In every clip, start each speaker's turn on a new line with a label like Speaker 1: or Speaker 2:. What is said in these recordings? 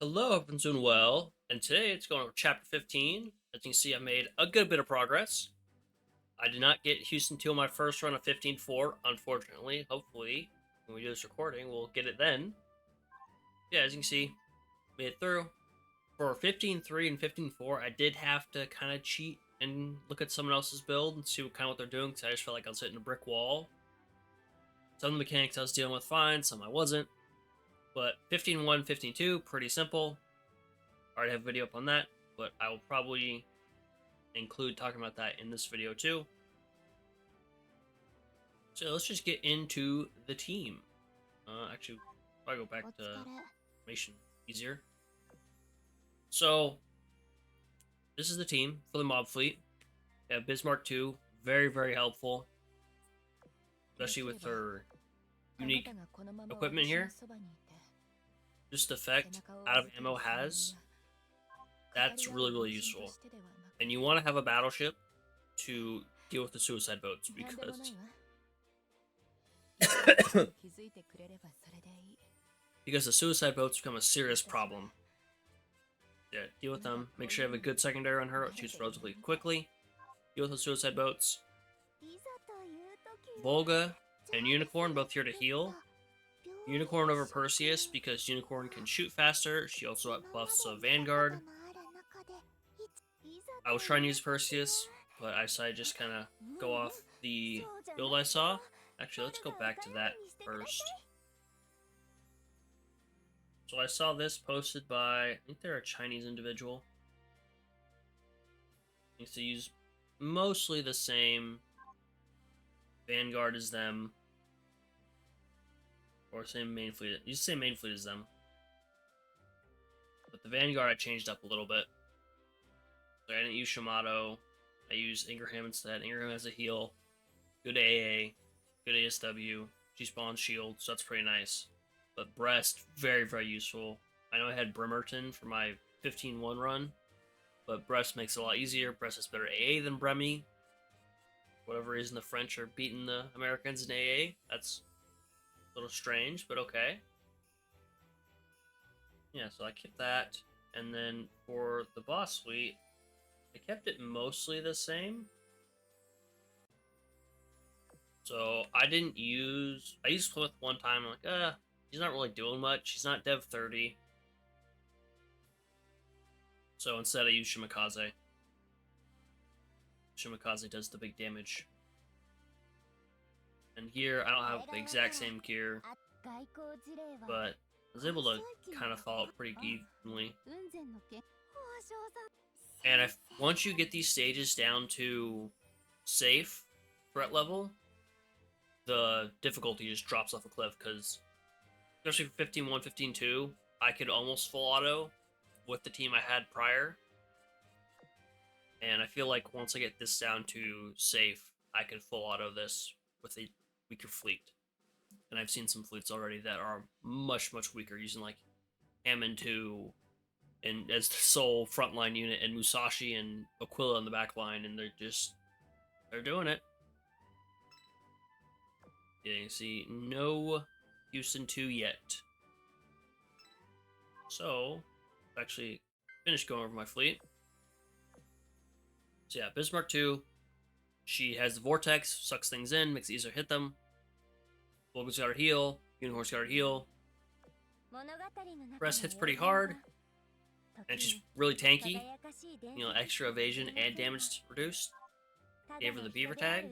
Speaker 1: Hello, hope everyone's doing well. And today it's going over chapter 15. As you can see, I made a good bit of progress. I did not get Houston 2 on my first run of 15-4, unfortunately. Hopefully, when we do this recording, we'll get it then. Yeah, as you can see, made it through. For 15-3 and 15-4, I did have to kind of cheat and look at someone else's build and see what they're doing, because I just felt like I was hitting a brick wall. Some of the mechanics I was dealing with fine, some I wasn't. But 15-1, 15-2, pretty simple. I already have a video up on that, but I will probably include talking about that in this video too. So let's just get into the team. Actually, if I go back to information easier. So this is the team for the mob fleet. We have Bismarck 2, very helpful, especially with her unique equipment here. Just effect out of ammo has. That's really useful. And you want to have a battleship to deal with the suicide boats because the suicide boats become a serious problem. Yeah, deal with them. Make sure you have a good secondary on her. It shoots relatively quickly. Deal with the suicide boats. Volga and Unicorn both here to heal. Unicorn over Perseus because Unicorn can shoot faster. She also buffs Vanguard. I was trying to use Perseus, but I decided to just kind of go off the build I saw. Actually, let's go back to that first. So I saw this posted by, I think they're a Chinese individual. Needs to use mostly the same Vanguard as them. Or same main fleet. Use the same main fleet as them. But the Vanguard I changed up a little bit. So I didn't use Shamato. I used Ingraham instead. Ingraham has a heal. Good AA. Good ASW. She spawns shield, so that's pretty nice. But Breast, very useful. I know I had Bremerton for my 15-1 run, but Breast makes it a lot easier. Breast has better AA than Bremy. For whatever reason, the French are beating the Americans in AA. That's a little strange, but okay. Yeah, so I kept that. And then for the boss suite, I kept it mostly the same. So I used Plymouth one time. I'm like, she's not really doing much. She's not Dev 30. So instead I use Shimakaze. Shimakaze does the big damage. And here, I don't have the exact same gear, but I was able to kind of follow it pretty evenly. And once you get these stages down to safe threat level, the difficulty just drops off a cliff, because especially for 15-1, 15-2, I could almost full auto with the team I had prior. And I feel like once I get this down to safe, I can full auto this with a weaker fleet. And I've seen some fleets already that are much weaker, using like Hammond 2 and as the sole frontline unit, and Musashi and Aquila in the back line, and they're doing it. Yeah, you see, no Houston 2 yet. So, actually finished going over my fleet. So yeah, Bismarck 2, she has the Vortex, sucks things in, makes it easier to hit them. Volga's got her heal, Unicorn's got her heal. Breast hits pretty hard, and she's really tanky. You know, extra evasion and damage reduced. Gave her the Beaver tag.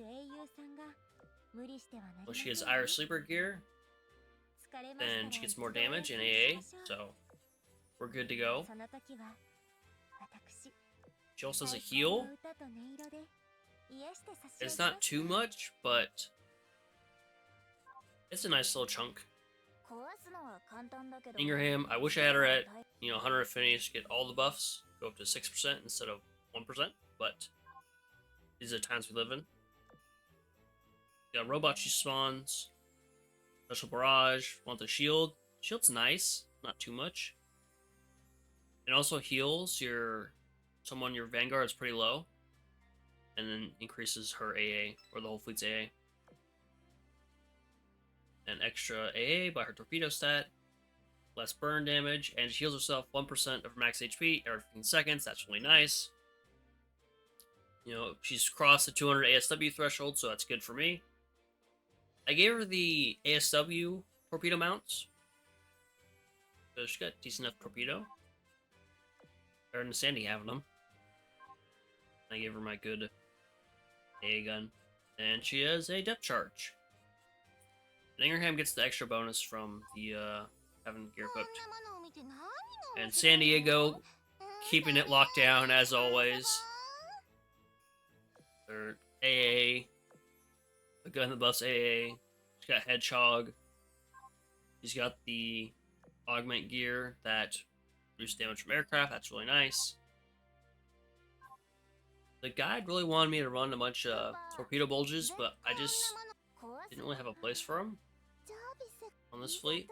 Speaker 1: Well, she has Iris Sleeper gear, then she gets more damage in AA, so we're good to go. She also has a heal. It's not too much, but it's a nice little chunk. Ingraham, I wish I had her at 100 affinity to get all the buffs, go up to 6% instead of 1%, but these are the times we live in. Got robot, she spawns. Special barrage, want the shield. Shield's nice, not too much. It also heals your Vanguard is pretty low, and then increases her AA, or the whole fleet's AA. And extra AA by her torpedo stat. less burn damage, and she heals herself 1% of her max HP every 15 seconds. That's really nice. You know, she's crossed the 200 ASW threshold, so that's good for me. I gave her the ASW torpedo mounts. So she got decent enough torpedo. Better than Sandy having them. I gave her my good AA gun. And she has a depth charge. And Ingraham gets the extra bonus from the having gear equipped. And San Diego keeping it locked down as always. Or AA. A gun that buffs AA. She's got Hedgehog. She's got the augment gear that reduces damage from aircraft. That's really nice. The guide really wanted me to run a bunch of torpedo bulges, but I just didn't really have a place for them on this fleet.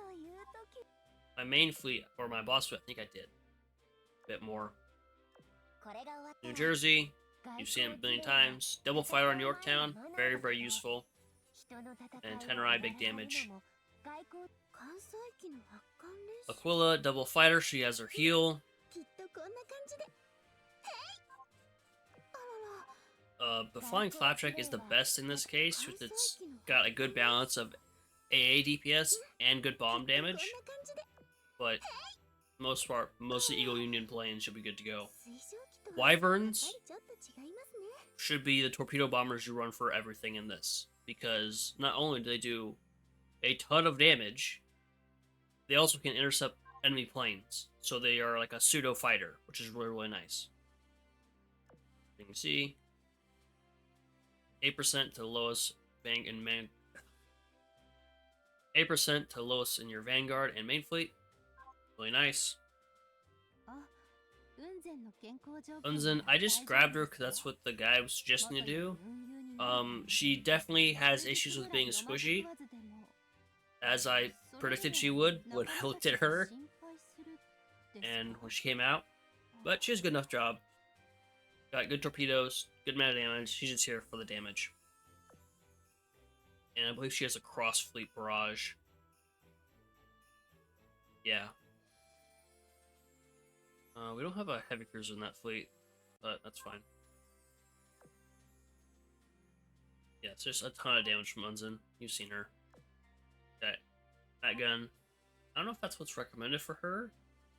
Speaker 1: My main fleet, or my boss fleet, I think I did a bit more. New Jersey, you've seen it a million times. Double fighter on Yorktown, very, very useful. And Tenerai, big damage. Aquila, double fighter, she has her heal. The Flying Flapjack is the best in this case, with it's got a good balance of AA DPS and good bomb damage. But most part, mostly Eagle Union planes should be good to go. Wyverns should be the torpedo bombers you run for everything in this, because not only do they do a ton of damage, they also can intercept enemy planes. So they are like a pseudo fighter, which is really, really nice. You can see 8% to the lowest bang and man. 8% to lowest in your Vanguard and main fleet. Really nice. Unzen, I just grabbed her because that's what the guy was suggesting to do. She definitely has issues with being squishy, as I predicted she would when I looked at her and when she came out. But she has a good enough job. Got good torpedoes, good amount of damage. She's just here for the damage. And I believe she has a cross-fleet barrage. Yeah. We don't have a heavy cruiser in that fleet, but that's fine. Yeah, it's just a ton of damage from Unzen. You've seen her. That gun. I don't know if that's what's recommended for her.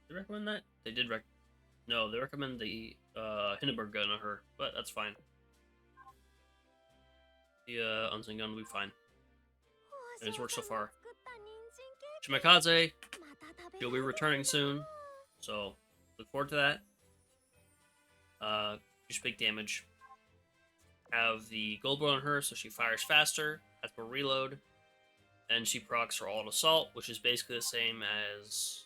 Speaker 1: Did they recommend that? They did No, they recommend the Hindenburg gun on her, but that's fine. The Unzen gun will be fine. It has worked so far. Shimakaze, she'll be returning soon, so look forward to that. Just big damage. Have the gold bar on her, so she fires faster, has more reload, and she procs her alt assault, which is basically the same as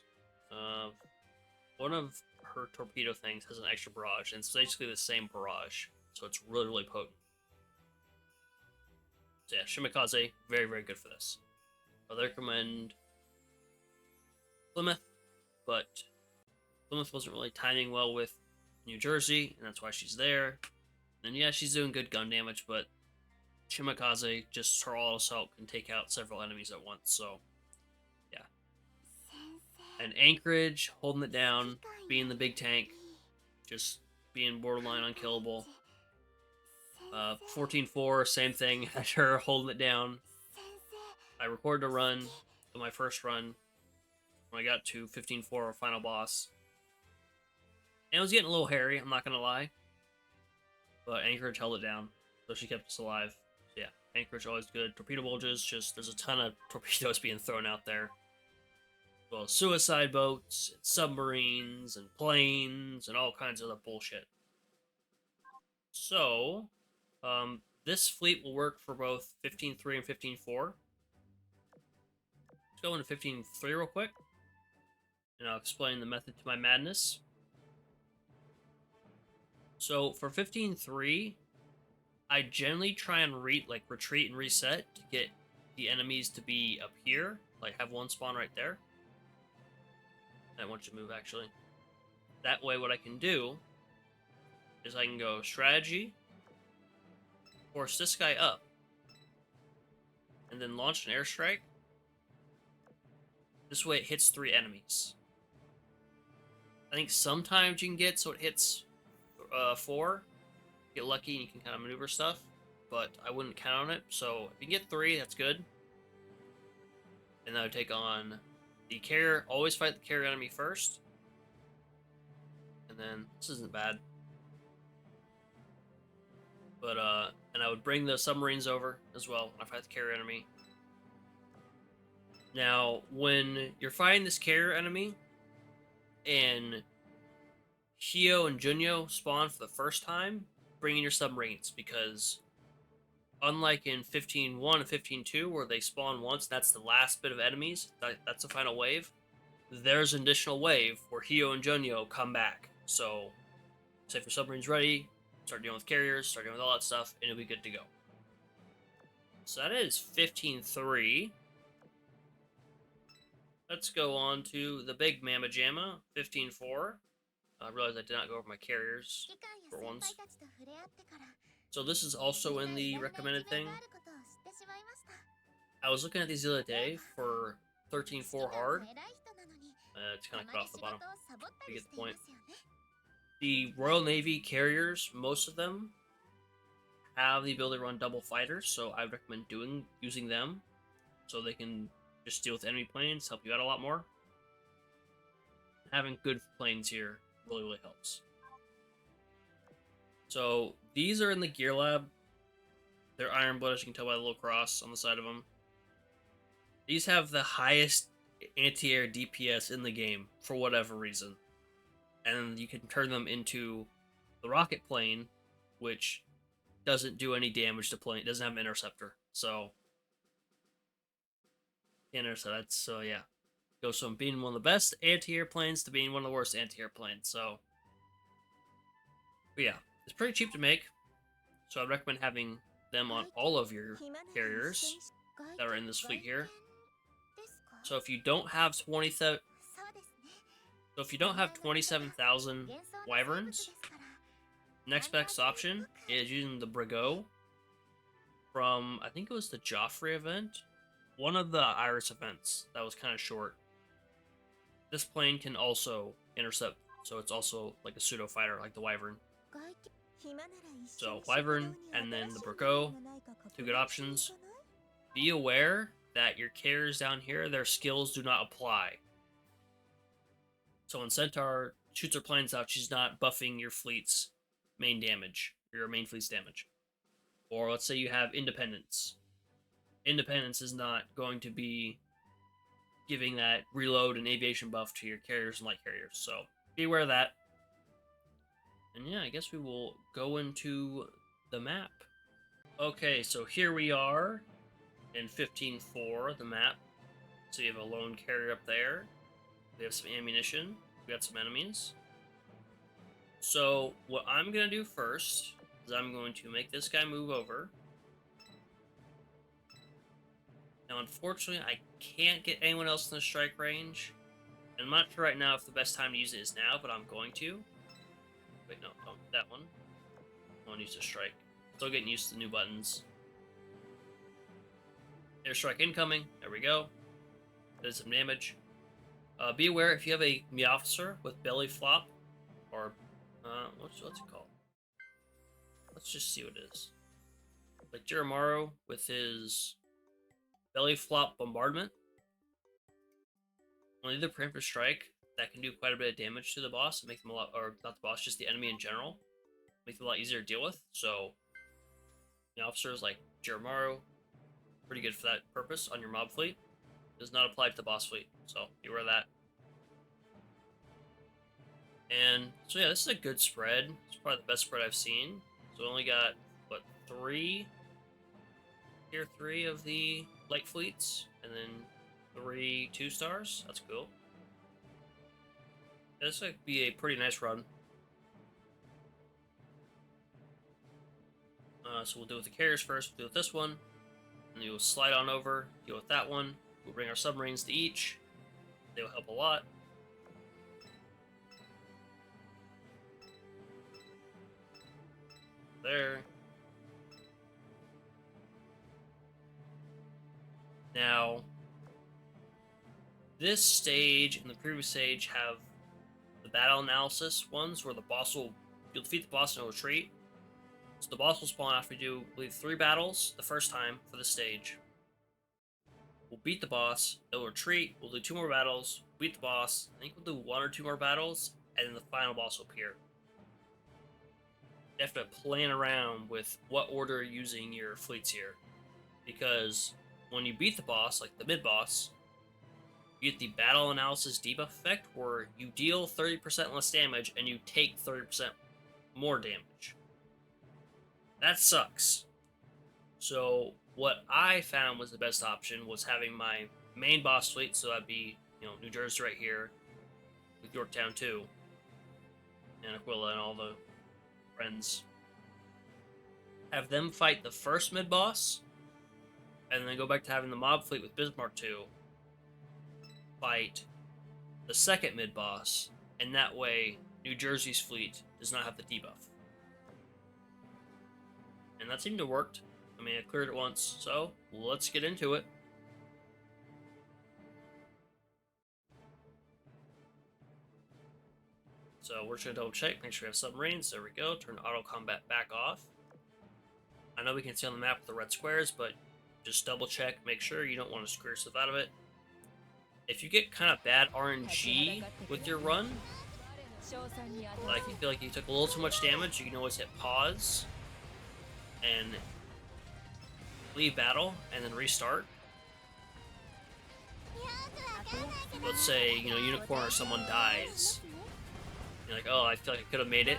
Speaker 1: one of her torpedo things has an extra barrage, and it's basically the same barrage, so it's really, really potent. So yeah, Shimakaze, very, very good for this. I recommend Plymouth, but Plymouth wasn't really timing well with New Jersey, and that's why she's there. And yeah, she's doing good gun damage, but Shimakaze, just her all assault can take out several enemies at once, so yeah. And Anchorage, holding it down, being the big tank, just being borderline unkillable. 14-4, same thing, as her holding it down. I recorded a run, my first run, when I got to 15-4, our final boss. And it was getting a little hairy, I'm not gonna lie. But Anchorage held it down, so she kept us alive. So yeah, Anchorage always good. Torpedo bulges, just there's a ton of torpedoes being thrown out there. Well, suicide boats, and submarines, and planes, and all kinds of other bullshit. So, this fleet will work for both 15-3 and 15-4. Let's go into 15-3 real quick, and I'll explain the method to my madness. So, for 15-3, I generally try and retreat and reset to get the enemies to be up here, like have one spawn right there. I want you to move, actually. That way, what I can do is I can go strategy, force this guy up, and then launch an airstrike, This way it hits 3 enemies. I think sometimes you can get so it hits 4. Get lucky and you can kind of maneuver stuff, but I wouldn't count on it. So if you can get 3, that's good. And I would take on the carrier. Always fight the carrier enemy first. And then this isn't bad. But and I would bring the submarines over as well when I fight the carrier enemy. Now, when you're fighting this carrier enemy and Hio and Junyo spawn for the first time, bring in your submarines, because unlike in 15.1 and 15.2 where they spawn once, that's the last bit of enemies, that's the final wave, there's an additional wave where Hio and Junyo come back. So, say if your submarine's ready, start dealing with carriers, start dealing with all that stuff, and it'll be good to go. So that is 15.3. Let's go on to the big Mamma Jamma, 15.4. I realized I did not go over my carriers for once. So this is also in the recommended thing. I was looking at these the other day for 13.4 hard. It's kind of cut off the bottom. You get the point. The Royal Navy carriers, most of them have the ability to run double fighters, so I would recommend using them so they can just deal with enemy planes, help you out a lot more. Having good planes here really helps. So these are in the Gear Lab. They're Iron Blood, as you can tell by the little cross on the side of them. These have the highest anti-air DPS in the game for whatever reason. And you can turn them into the rocket plane, which doesn't do any damage to plane. It doesn't have an interceptor. So, so yeah. Goes from being one of the best anti-air planes to being one of the worst anti-air planes. So, but yeah, it's pretty cheap to make. So I'd recommend having them on all of your carriers that are in this fleet here. So if you don't have 27,000 wyverns, next best option is using the Brigo from, I think it was the Joffrey event, one of the Iris events that was kind of short. This plane can also intercept, so it's also like a pseudo fighter, like the Wyvern. So Wyvern and then the Brigo, 2 good options. Be aware that your carriers down here, their skills do not apply. So when Centaur shoots her planes out, she's not buffing your fleet's main damage, your main fleet's damage. Or let's say you have Independence. Independence is not going to be giving that reload and aviation buff to your carriers and light carriers. So be aware of that. And yeah, I guess we will go into the map. Okay, so here we are in 15.4, the map. So you have a lone carrier up there. We have some ammunition. We got some enemies. So what I'm going to do first is I'm going to make this guy move over. Now, unfortunately, I can't get anyone else in the strike range. And I'm not sure right now if the best time to use it is now, but I'm going to. Wait, no, don't. That one. I want to use the strike. Still getting used to the new buttons. Airstrike incoming. There we go. Did some damage. Be aware if you have a Meofficer with belly flop, or what's it called? Let's just see what it is. Like Jeremaro with his belly flop bombardment. Only the preemptive strike that can do quite a bit of damage to the boss and make them a lot, or not the boss, just the enemy in general, make them a lot easier to deal with. So, the officers like Jeremaro, pretty good for that purpose on your mob fleet. Does not apply to the boss fleet, so beware of that. And so yeah, this is a good spread. It's probably the best spread I've seen. So we only got what, tier 3 of the light fleets, and then 3 2-stars. That's cool. This would be a pretty nice run. So we'll deal with the carriers first. We'll deal with this one, and then we'll slide on over, deal with that one. We'll bring our submarines to each. They will help a lot. There. Now, This stage and the previous stage have the battle analysis ones where you'll defeat the boss in a retreat. So the boss will spawn after you do, I believe, 3 battles the first time for the stage. We'll beat the boss, it'll retreat, we'll do 2 more battles, beat the boss, I think we'll do 1 or 2 more battles, and then the final boss will appear. You have to plan around with what order you're using your fleets here. Because when you beat the boss, like the mid-boss, you get the battle analysis debuff effect where you deal 30% less damage and you take 30% more damage. That sucks. So what I found was the best option was having my main boss fleet, so that'd be, New Jersey right here, with Yorktown too, and Aquila and all the friends. Have them fight the first mid-boss, and then go back to having the mob fleet with Bismarck 2 fight the second mid-boss, and that way New Jersey's fleet does not have the debuff. And that seemed to have worked. I mean, I cleared it once, so let's get into it. So we're just going to double check, make sure we have submarines. There we go. Turn auto combat back off. I know we can see on the map with the red squares, but just double check, make sure you don't want to screw yourself out of it. If you get kind of bad RNG with your run, like you feel like you took a little too much damage, you can always hit pause and leave battle and then restart. Let's say, Unicorn or someone dies. You're like, oh, I feel like I could have made it.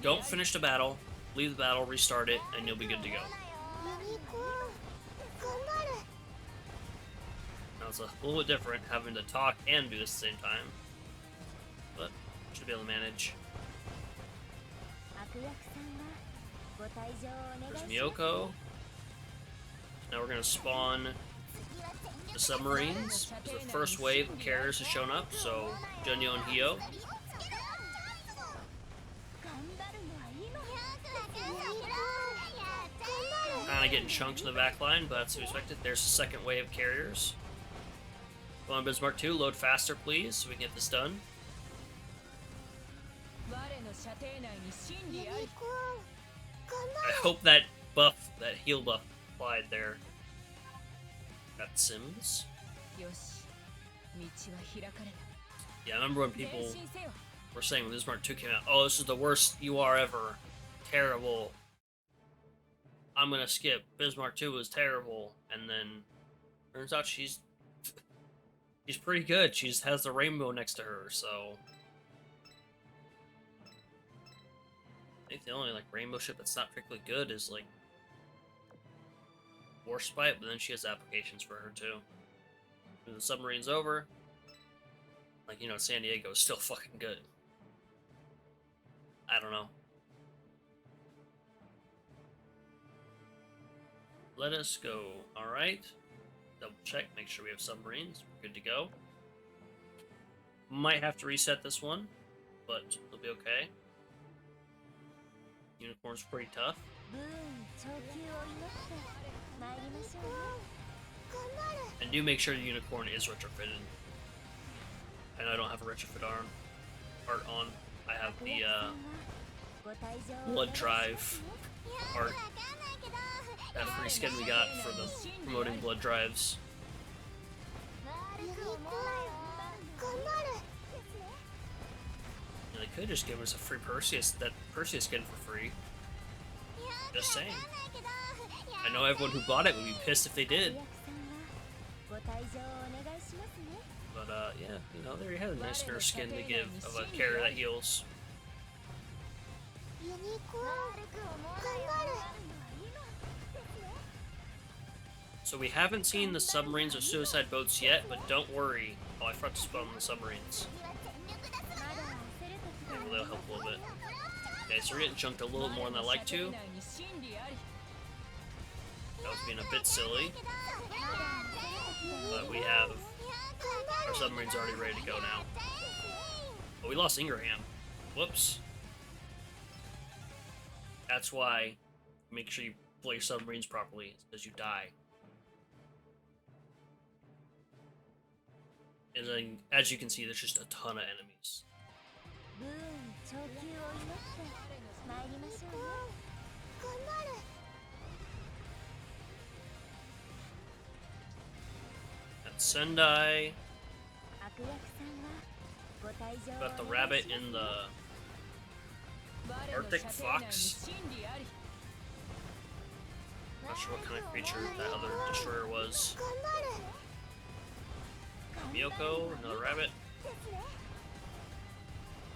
Speaker 1: Don't finish the battle, leave the battle, restart it, and you'll be good to go. Now it's a little bit different having to talk and do this at the same time, but should be able to manage. There's Miyoko. Now we're going to spawn the submarines. The first wave of carriers has shown up, so Junyo and Hyo. Kind of getting chunked in the back line, but that's expected. There's the second wave of carriers. Come on, Bismarck 2, load faster, please, so we can get this done. I hope that heal buff applied there. Got Sims. Yeah, I remember when people were saying when Bismarck 2 came out, oh, this is the worst UR ever. Terrible. I'm gonna skip. Bismarck 2 was terrible. And then turns out she's pretty good. She just has the rainbow next to her, so I think the only rainbow ship that's not particularly good is Warspite, but then she has applications for her too. When the submarine's over, San Diego is still fucking good. I don't know. Let us go. Alright. Double check, make sure we have submarines. We're good to go. Might have to reset this one, but it'll be okay. Unicorn's pretty tough. And do make sure the Unicorn is retrofitted. I know I don't have a retrofit art on. I have the blood drive art. That free skin we got for the promoting blood drives. They could just give us a free Perseus skin for free. Just saying. I know everyone who bought it would be pissed if they did. But yeah, there you have a nice nurse skin to give of a carrier that heals. So we haven't seen the submarines or suicide boats yet, but don't worry. Oh, I forgot to spawn the submarines. Maybe they'll help a little bit. Okay, so we're getting chunked a little more than I like to. That was being a bit silly. But we have our submarines already ready to go now. But we lost Ingraham. Whoops. That's why make sure you play your submarines properly, because you die. And then, as you can see, there's just a ton of enemies. That's Sendai. Got the rabbit in the Arctic fox. Not sure what kind of creature that other destroyer was. Miyoko, another rabbit.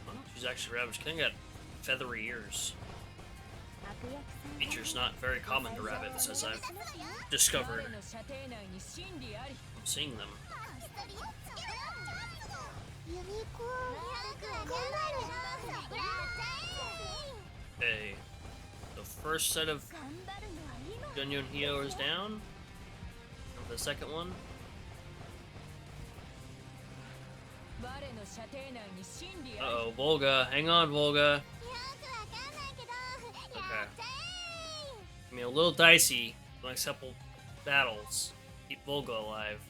Speaker 1: Oh, she's actually a rabbit. She kind of got feathery ears. Feature's not very common to rabbits, as I've discovered. I'm seeing them. Okay. The first set of Gunyon Hyo is down. The second one. Uh-oh, Volga. Hang on, Volga. Okay. I mean, a little dicey. The next couple battles. Keep Volga alive.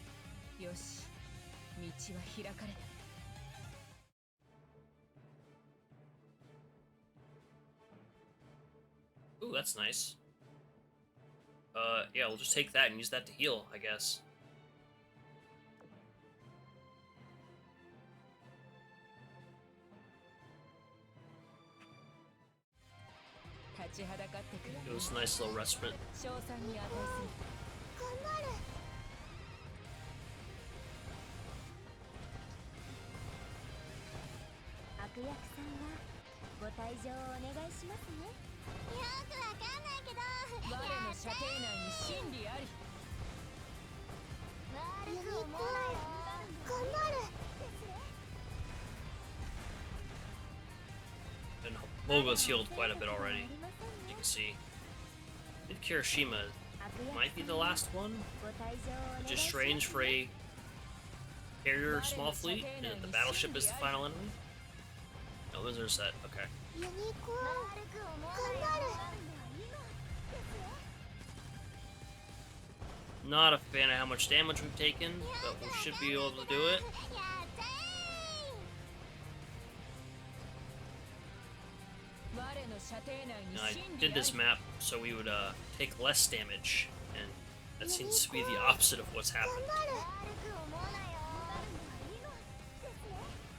Speaker 1: Ooh, that's nice. Yeah, we'll just take that and use that to heal, I guess. It was a nice little respite. And Volga's healed quite a bit already. You can see. I think Kirishima might be the last one, which is strange for a carrier small fleet, and the battleship is the final enemy. No, Wizard set. Okay. Not a fan of how much damage we've taken, but we should be able to do it. Now, I did this map so we would take less damage, and that seems to be the opposite of what's happened.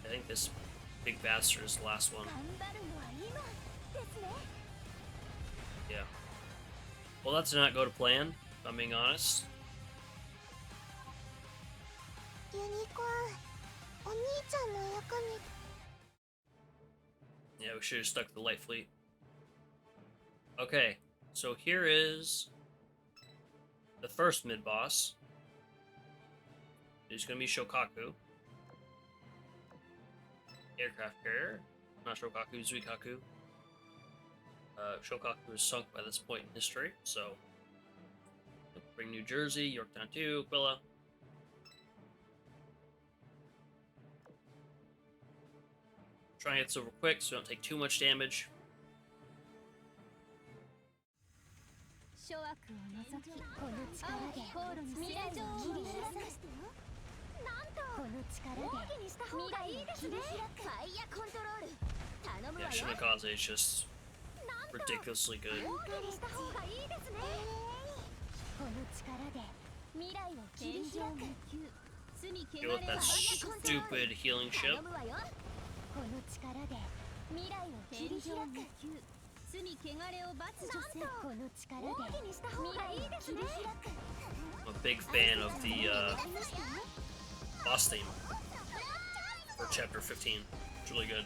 Speaker 1: I think this big bastard is the last one. Yeah. Well, that did not go to plan, if I'm being honest. Yeah, we should have stuck to the light fleet. Okay, so here is the first mid-boss. It's going to be Shokaku. Aircraft carrier. Not Shokaku, Zuikaku. Shokaku is sunk by this point in history, so... Bring New Jersey, Yorktown 2, Aquila. Try and get this over quick so we don't take too much damage. Yeah, Shimikaze is just ridiculously good. Deal with that stupid healing ship. I'm a big fan of the boss theme for Chapter 15. It's really good.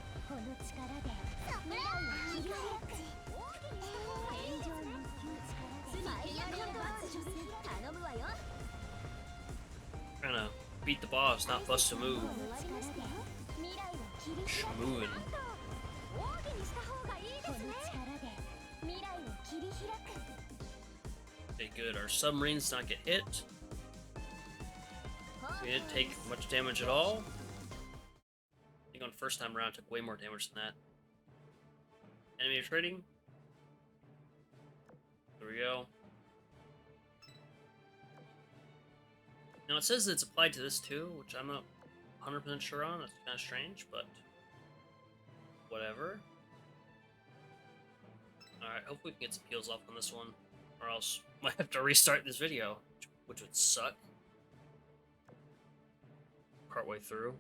Speaker 1: Trying to beat the boss, not bust a move. Shmooin'. Okay, good. Our submarines not get hit. We didn't take much damage at all. I think on first time around took way more damage than that. Enemy trading. There we go. Now it says it's applied to this too, which I'm not 100% sure on. That's kind of strange, but whatever. Alright, hopefully we can get some heals off on this one, or else might have to restart this video, which would suck. Partway through.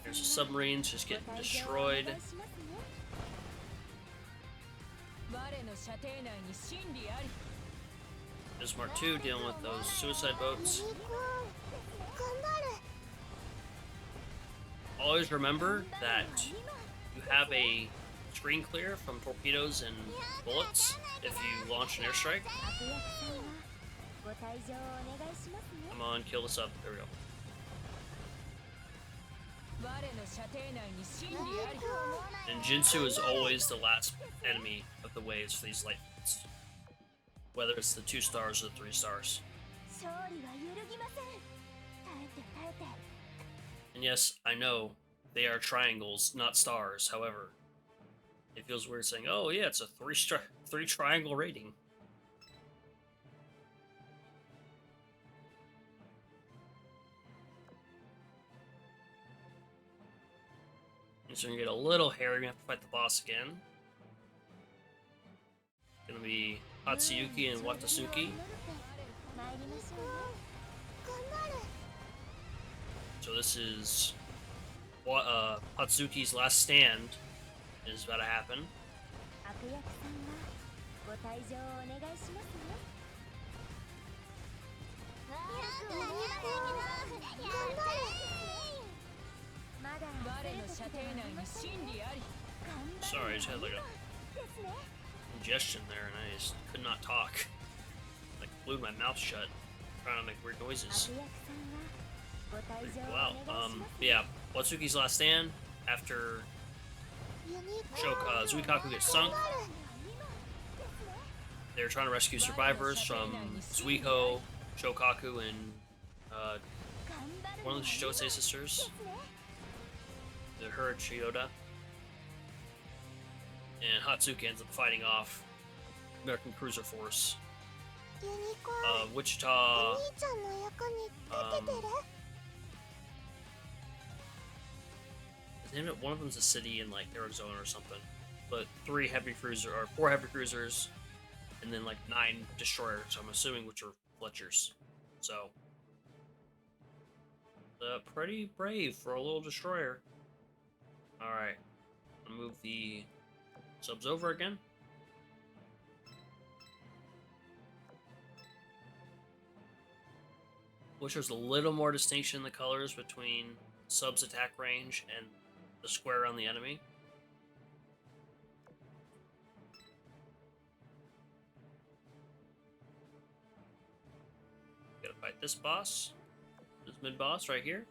Speaker 1: There's the submarines just getting destroyed. There's Mark II dealing with those suicide boats. Always remember that you have a screen clear from torpedoes and bullets if you launch an airstrike. Come on, kill this up. There we go. And Jinsu is always the last enemy of the waves for these light fights, whether it's the 2 stars or the 3 stars. And yes, I know they are triangles, not stars. However, it feels weird saying, "Oh yeah, it's a 3 triangle rating." So we're gonna get a little hairy. We have to fight the boss again. It's gonna be Hatsuyuki and Watasuki. So this is Hatsuki's last stand is about to happen. Sorry, I just had like a congestion there and I just could not talk. Like glued my mouth shut, trying to make weird noises. Wow. Yeah, Watsuki's last stand after Zuikaku gets sunk. They're trying to rescue survivors from Zuiko, Shokaku, and one of the Shotei sisters, the her Chiyoda. And Hatsuki ends up fighting off American Cruiser Force. Wichita. One of them's a city in like Arizona or something. But 4 heavy cruisers, and then like 9 destroyers. I'm assuming which are Fletchers. So, pretty brave for a little destroyer. All right, I'll move the subs over again. Wish there was a little more distinction in the colors between subs attack range and the square on the enemy. Gotta fight this boss. This mid-boss right here.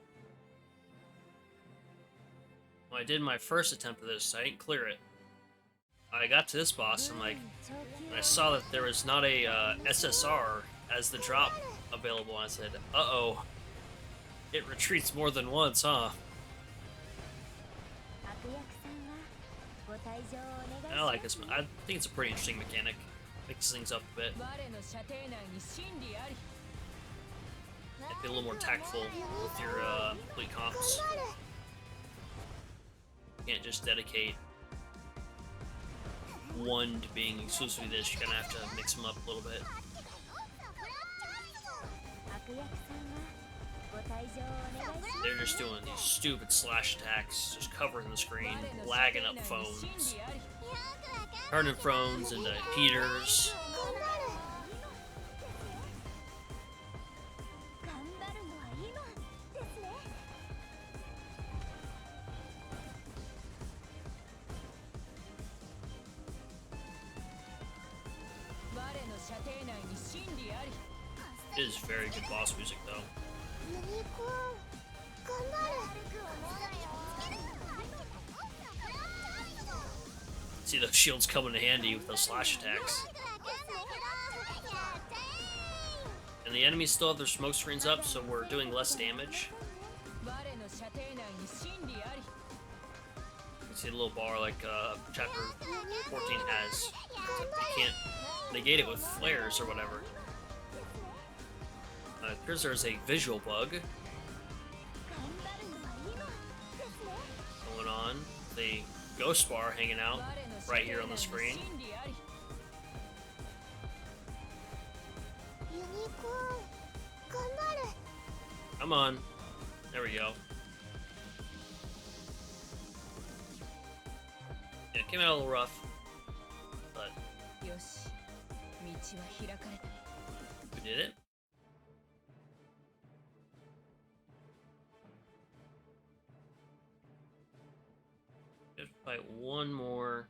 Speaker 1: When I did my first attempt at this, I didn't clear it. I got to this boss and and I saw that there was not a SSR as the drop available, and I said, uh-oh. It retreats more than once, huh? I like this. I think it's a pretty interesting mechanic. Mixes things up a bit. Be a little more tactful with your fleet comps. You can't just dedicate one to being exclusively this. You're gonna have to mix them up a little bit. They're just doing these stupid slash attacks, just covering the screen, lagging up phones, turning phones into Peters. It is very good boss music, though. See those shields coming in handy with those slash attacks. And the enemies still have their smoke screens up, so we're doing less damage. You see the little bar like Chapter 14 has. You can't negate it with flares or whatever. It appears there's a visual bug going on. The ghost bar hanging out right here on the screen. Come on. There we go. Yeah, it came out a little rough, but we did it. We have to fight one more.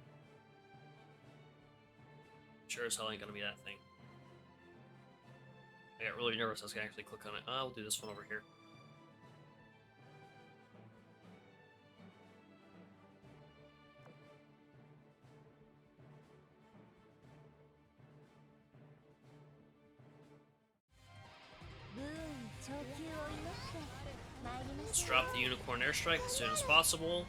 Speaker 1: Sure as hell ain't gonna be that thing. I got really nervous I was gonna actually click on it. I'll do this one over here. Let's drop the Unicorn Airstrike as soon as possible.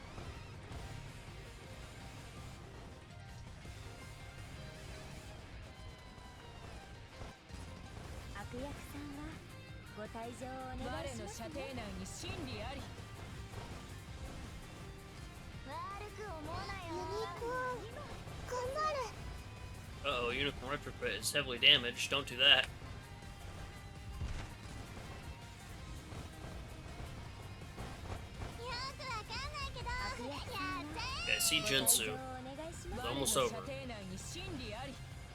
Speaker 1: Uh-oh, Unicorn Retrofit is heavily damaged. Don't do that. Okay, I see Jinsu. It's almost over.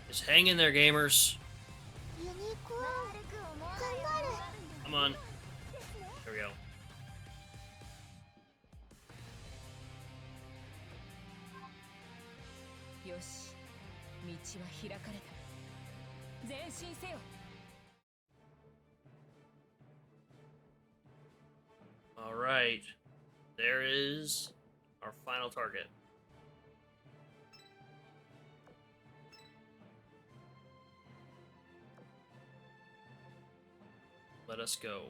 Speaker 1: Just hang in there, gamers. Come on. There we go. Alright. There is our final target. Let us go.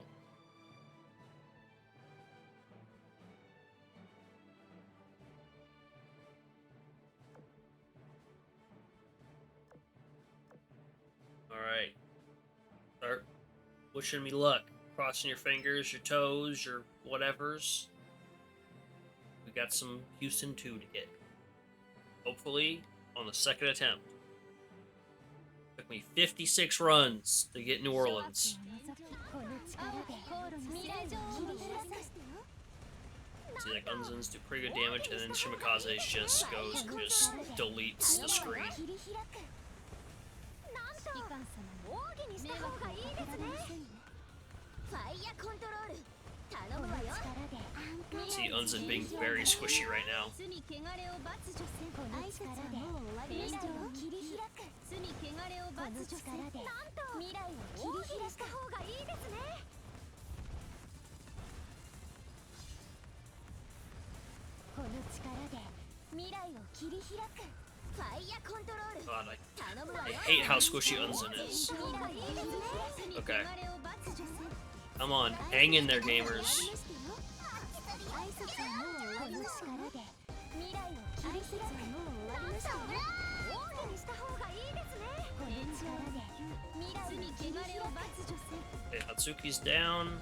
Speaker 1: Alright. Start wishing me luck. Crossing your fingers, your toes, your whatevers. We got some Houston 2 to get. Hopefully on the second attempt. Took me 56 runs to get New Orleans. See, like Unzins do pretty good damage, and then Shimikaze just goes and just deletes the screen. See Unzin being very squishy right now. God, I hate how squishy Unzin is. Okay. Come on, hang in there, gamers. Okay, Hatsuki's down.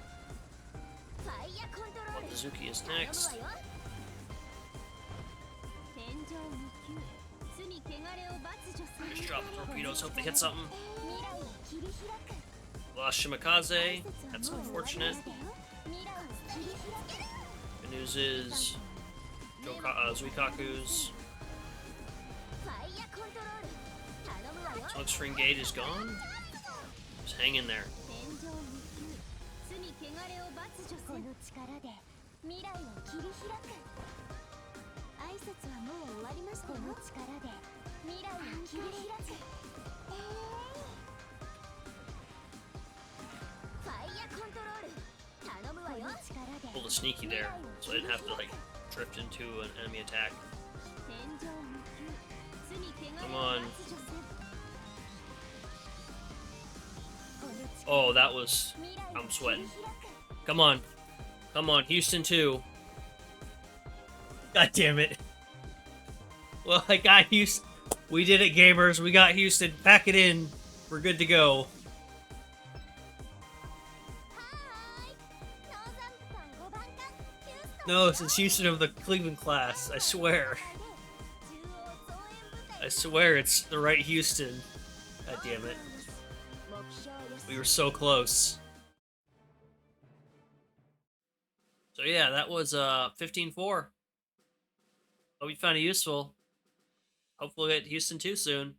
Speaker 1: Motozuki is next. Just drop the torpedoes, hope they hit something. Lost Shimikaze. That's unfortunate. Good news is Zuikaku's smokescreen gate is gone. Just hang in there. Pulled a sneaky there, so I didn't have to like drift into an enemy attack. Come on. Oh, that was... I'm sweating. Come on. Come on, Houston 2. God damn it. Well, I got Houston. We did it, gamers. We got Houston. Pack it in. We're good to go. No, it's Houston of the Cleveland class. I swear. I swear it's the right Houston. God damn it. We were so close. So yeah, that was 15-4. Hope you found it useful. Hopefully we'll get Houston 2 soon.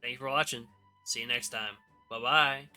Speaker 1: Thank you for watching. See you next time. Bye-bye.